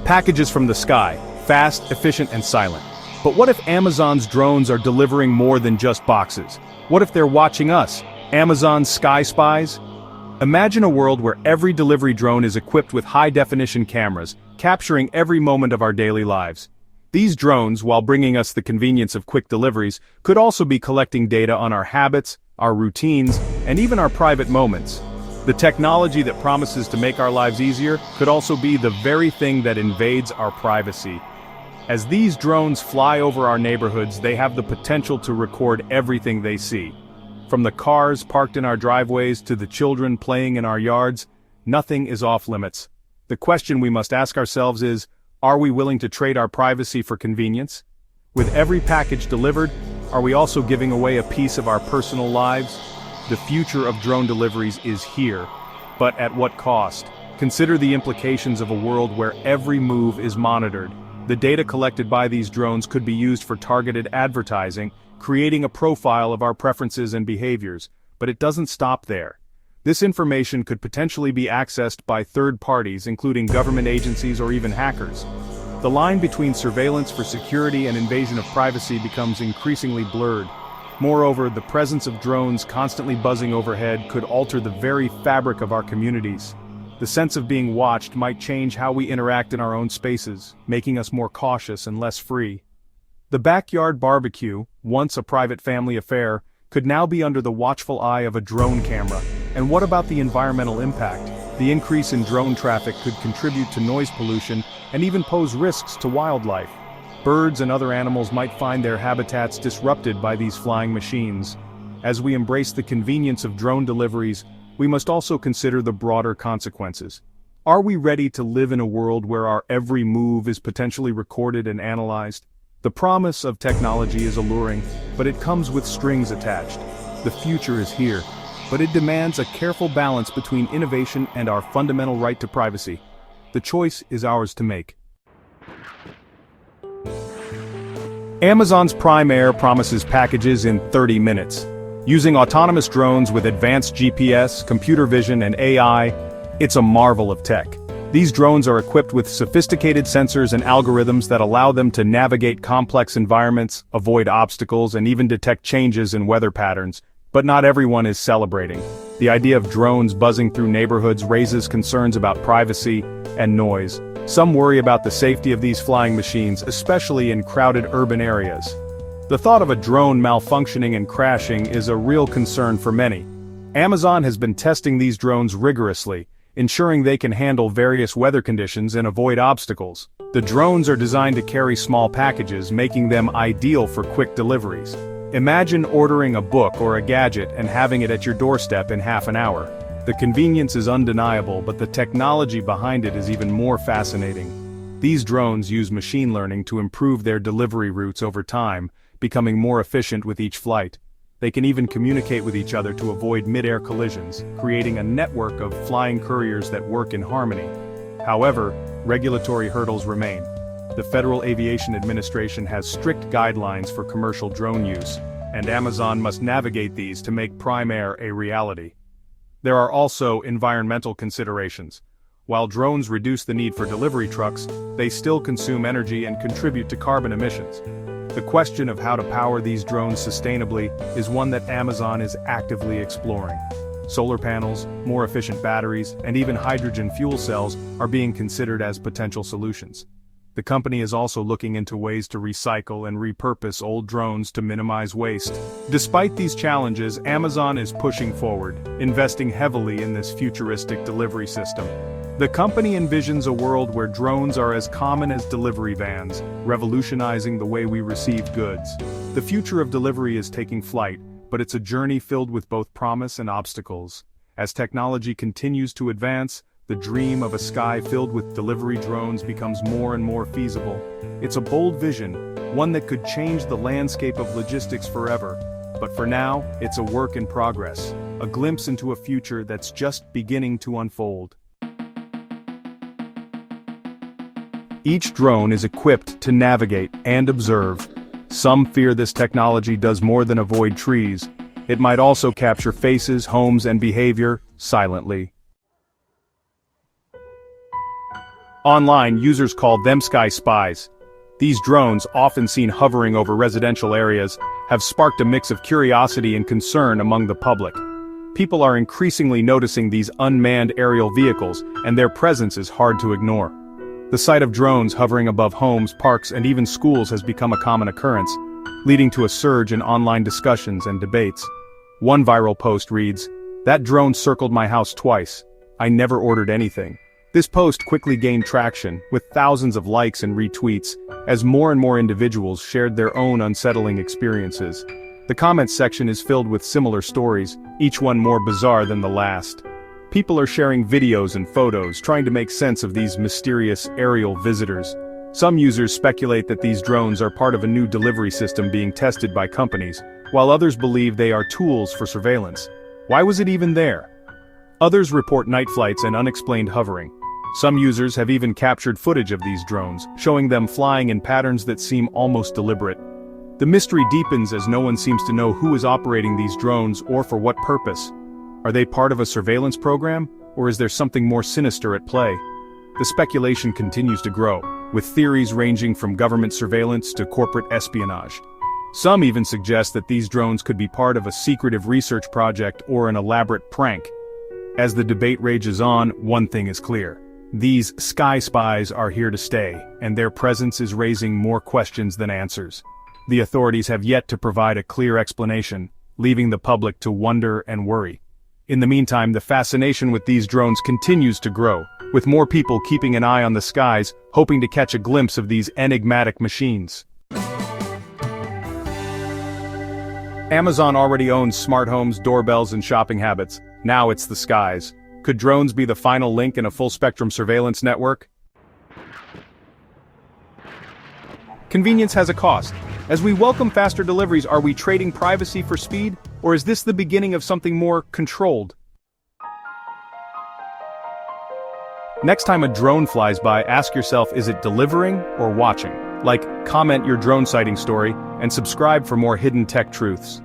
Packages from the sky, fast, efficient, and silent. But what if Amazon's drones are delivering more than just boxes? What if they're watching us, Amazon's sky spies? Imagine a world where every delivery drone is equipped with high-definition cameras, capturing every moment of our daily lives. These drones, while bringing us the convenience of quick deliveries, could also be collecting data on our habits, our routines, and even our private moments. The technology that promises to make our lives easier could also be the very thing that invades our privacy. As these drones fly over our neighborhoods, they have the potential to record everything they see. From the cars parked in our driveways to the children playing in our yards, nothing is off limits. The question we must ask ourselves is, are we willing to trade our privacy for convenience? With every package delivered, are we also giving away a piece of our personal lives? The future of drone deliveries is here, but at what cost? Consider the implications of a world where every move is monitored. The data collected by these drones could be used for targeted advertising, creating a profile of our preferences and behaviors, but it doesn't stop there. This information could potentially be accessed by third parties, including government agencies or even hackers. The line between surveillance for security and invasion of privacy becomes increasingly blurred. Moreover, the presence of drones constantly buzzing overhead could alter the very fabric of our communities. The sense of being watched might change how we interact in our own spaces, making us more cautious and less free. The backyard barbecue, once a private family affair, could now be under the watchful eye of a drone camera. And what about the environmental impact? The increase in drone traffic could contribute to noise pollution and even pose risks to wildlife. Birds and other animals might find their habitats disrupted by these flying machines. As we embrace the convenience of drone deliveries, we must also consider the broader consequences. Are we ready to live in a world where our every move is potentially recorded and analyzed? The promise of technology is alluring, but it comes with strings attached. The future is here, but it demands a careful balance between innovation and our fundamental right to privacy. The choice is ours to make. Amazon's Prime Air promises packages in 30 minutes. Using autonomous drones with advanced GPS, computer vision, and AI, it's a marvel of tech. These drones are equipped with sophisticated sensors and algorithms that allow them to navigate complex environments, avoid obstacles, and even detect changes in weather patterns. But not everyone is celebrating. The idea of drones buzzing through neighborhoods raises concerns about privacy and noise. Some worry about the safety of these flying machines, especially in crowded urban areas. The thought of a drone malfunctioning and crashing is a real concern for many. Amazon has been testing these drones rigorously, ensuring they can handle various weather conditions and avoid obstacles. The drones are designed to carry small packages, making them ideal for quick deliveries. Imagine ordering a book or a gadget and having it at your doorstep in half an hour. The convenience is undeniable, but the technology behind it is even more fascinating. These drones use machine learning to improve their delivery routes over time, becoming more efficient with each flight. They can even communicate with each other to avoid mid-air collisions, creating a network of flying couriers that work in harmony. However, regulatory hurdles remain. The Federal Aviation Administration has strict guidelines for commercial drone use, and Amazon must navigate these to make Prime Air a reality. There are also environmental considerations. While drones reduce the need for delivery trucks, they still consume energy and contribute to carbon emissions. The question of how to power these drones sustainably is one that Amazon is actively exploring. Solar panels, more efficient batteries, and even hydrogen fuel cells are being considered as potential solutions. The company is also looking into ways to recycle and repurpose old drones to minimize waste. Despite these challenges, Amazon is pushing forward, investing heavily in this futuristic delivery system. The company envisions a world where drones are as common as delivery vans, revolutionizing the way we receive goods. The future of delivery is taking flight, but it's a journey filled with both promise and obstacles. As technology continues to advance, the dream of a sky filled with delivery drones becomes more and more feasible. It's a bold vision, one that could change the landscape of logistics forever. But for now, it's a work in progress, a glimpse into a future that's just beginning to unfold. Each drone is equipped to navigate and observe. Some fear this technology does more than avoid trees. It might also capture faces, homes, and behavior silently. Online, users call them sky spies. These drones, often seen hovering over residential areas, have sparked a mix of curiosity and concern among the public. People are increasingly noticing these unmanned aerial vehicles, and their presence is hard to ignore. The sight of drones hovering above homes, parks, and even schools has become a common occurrence, leading to a surge in online discussions and debates. One viral post reads, "That drone circled my house twice. I never ordered anything." This post quickly gained traction, with thousands of likes and retweets, as more and more individuals shared their own unsettling experiences. The comments section is filled with similar stories, each one more bizarre than the last. People are sharing videos and photos, trying to make sense of these mysterious aerial visitors. Some users speculate that these drones are part of a new delivery system being tested by companies, while others believe they are tools for surveillance. Why was it even there? Others report night flights and unexplained hovering. Some users have even captured footage of these drones, showing them flying in patterns that seem almost deliberate. The mystery deepens as no one seems to know who is operating these drones or for what purpose. Are they part of a surveillance program, or is there something more sinister at play? The speculation continues to grow, with theories ranging from government surveillance to corporate espionage. Some even suggest that these drones could be part of a secretive research project or an elaborate prank. As the debate rages on, one thing is clear. These sky spies are here to stay, and their presence is raising more questions than answers. The authorities have yet to provide a clear explanation, leaving the public to wonder and worry. In the meantime, the fascination with these drones continues to grow, with more people keeping an eye on the skies, hoping to catch a glimpse of these enigmatic machines. Amazon already owns smart homes, doorbells, and shopping habits. Now it's the skies. Could drones be the final link in a full-spectrum surveillance network? Convenience has a cost. As we welcome faster deliveries, are we trading privacy for speed, or is this the beginning of something more controlled? Next time a drone flies by, ask yourself, is it delivering or watching? Like, comment your drone sighting story, and subscribe for more hidden tech truths.